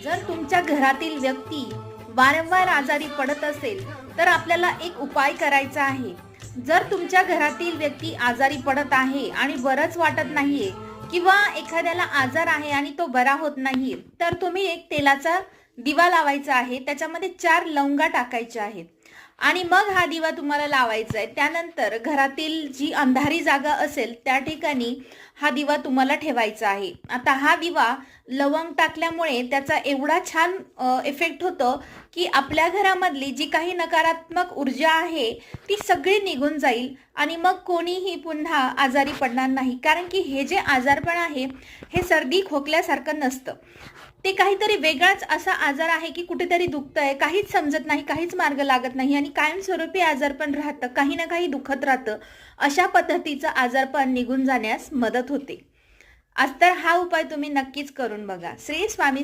जर तुमच्या घरातील व्यक्ती वारंवार आजारी पडत असेल तर आपल्याला एक उपाय करायचा आहे. जर तुमच्या घरातील व्यक्ती आजारी पडत आहे आणि बरंच वाटत नाहीये किंवा एखाद्याला आजार आहे आणि तो बरा होत नाहीये, तर तुम्ही एक तेलाचा दिवा लावायचा आहे. त्याच्यामध्ये 4 लवंगा टाकायच्या आहेत आणि मग हा दिवा तुम्हाला लावायचा आहे. त्यानंतर घरातील जी अंधारी जागा असेल त्या ठिकाणी हा दिवा तुम्हाला ठेवायचा आहे. आता हा दिवा लवंग टाकल्यामुळे त्याचा एवढा छान इफेक्ट होतो की आपल्या घरामधली जी काही नकारात्मक ऊर्जा आहे ती सगळी निघून जाईल आणि मग कोणीही पुन्हा आजारी पडणार नाही. कारण की हे जे आजारपण आहे हे सर्दी खोकल्यासारखं नसतं. ते काहीतरी वेगळाच असा आजार आहे की कुठेतरी दुखतंय, काहीच समजत नाही, काहीच मार्ग लागत नाही आणि कायमस्वरूपी आजारपण राहतं, काही ना काही दुखत राहतं. अशा पद्धतीचं आजारपण निघून जाण्यास मदत होते. आज तर हा उपाय तुम्ही नक्कीच करून बघा. श्री स्वामी